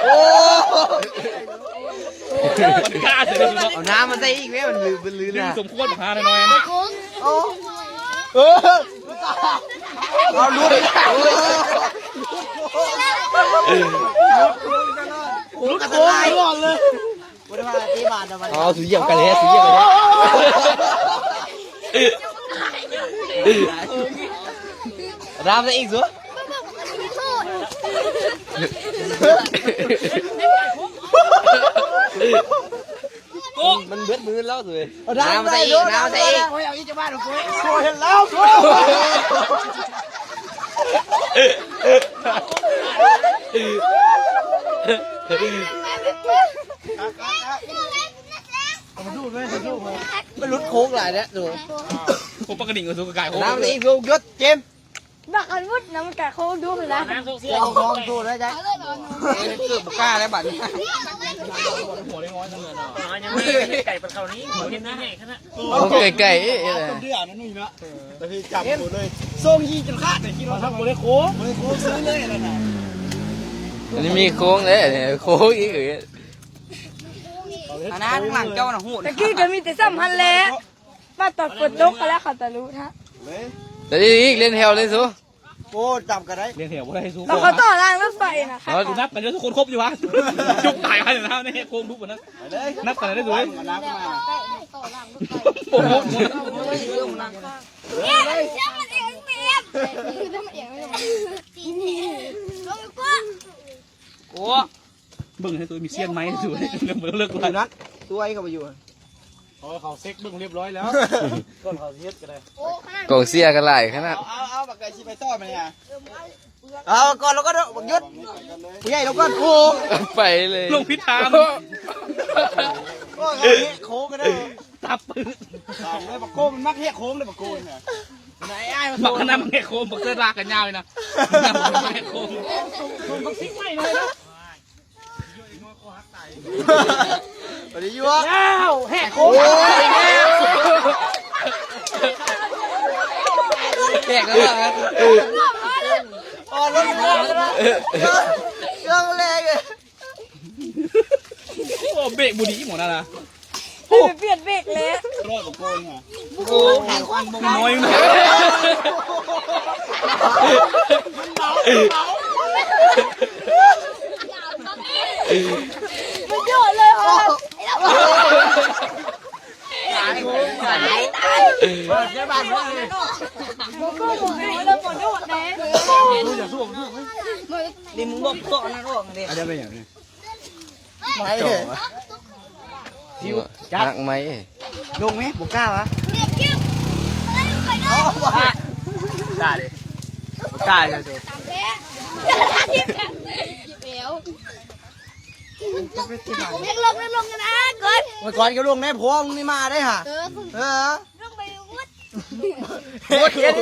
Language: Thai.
โอ้ มันกล้าเสียเลย เอาน้ำมันใส่อีกไหมมันลืมนะ สมควรพาหน่อย โอ้เอาลุ้นลุ้นโค้งก่อนเลยวันนี้มาที่บ้านนะมันอ๋อสุดเยี่ยมกันเลยสุดเยี่ยมกันเลยรามได้อีกสุดมันเบิดมือแล้วสุดน้ำใส่อีกน้ำใส่อีกโอ้ยเอาอีกจะบ้านของกูโอ้ยเห็นแล้วมันลุ้นโค้งหลายเนี่ยดู ผมปกติกับสุกไก่โค้ง น้ำอีกลูกยศเจม บักอันวุ้นน้ำมันกะโค้งดูเลยนะ เอาคลองสู้ได้ใจเกือบกล้าแล้วบัดนี้ หัวได้ง้อยทั้งเลยเนาะยังไม่ไก่เป็นเขานี้หัวเห็นหน้าไงขนาด ไก่ เดือดนั่นนี่นะแต่พี่จับหมดเลยส่งยีจนขาดเลยคิดว่าทำโมเลโค้งซื้อเลยอะไรนะ อันนี้มีโค้งเลยโค้งอีกอันนั้นหลังเจ้าหน้าหู ตะกี้ก็มีแต่ซ้ำพันแล้วป้าตอดกดตกแล้วเขาจะรู้ฮะ แต่อีกเล่นแถวเลยสุ โอ้จับกันได้ เรียนแถวว่าได้สู้ เราเขาต่อรางรถไฟนะคะ เรานับกันแล้วทุกคนครบอยู่วะจุกตายไปเลยนะนี่โค้งทุกคนนะนับกันได้ด้วย นับมา โอ้โห เนี่ยเชื่อมันเองเปียบคือถ้ามันเองไม่ได้จีนลงกว่า โอ้ บึ้งให้ตัวมีเสี้ยนไหมดูเลิก ดู เลย นัดตัวไอ้เขาไปอยู่ เขาเซ็กบึ้งเรียบร้อยแล้วก้นเขาเซ็ตกันเลย โอ้ขนาด กองเสียกันหลายขนาด เอาบักไก่ชิไปต้อมาเนี่ย เอาก่อนแล้วก็บักยศผู้ใหญ่แล้วก็โอ้ไปเลย ลงพิธาม ก็โค้งกันได้ ตับปืน เลยบักโก้มันมักเฮะโค้งเลยบักโก้เนี่ย ไหนไอ้ บักขนาดมันแค่โค้งบักเกิดลากกันยาวเลยนะแค่โค้งบักซิกไม่เลยนะ ไปดิยัว แล้วแหกโค้ง แขกแล้วครับอ๋อรถแรงนะเครื่องแรงเลย โอ้เบรกบุรีหมดแล้วนะ ไปเปลี่ยนเบรกเลย รอดบักโก้เนี่ย โอ้แข่งควันบง น้อยนะ มันโยดเลยค่ะ ตายเจ้าบ้านว่าเลย มันก็หมดเลยหมดโยดเลย ดิมึงบอกโต๊ะนะร่วงดิ อาจจะเป็นอย่างนี้ ไม่เลยจักไหมลงไหมบุกกล้าวะกล้าดิกล้าเลยจูเล็กลงลงกันนะก่อน เมื่อก่อนก็ลงแน่พวงนี่มาได้ฮะ ลงไปวุ้น โคตรเขียน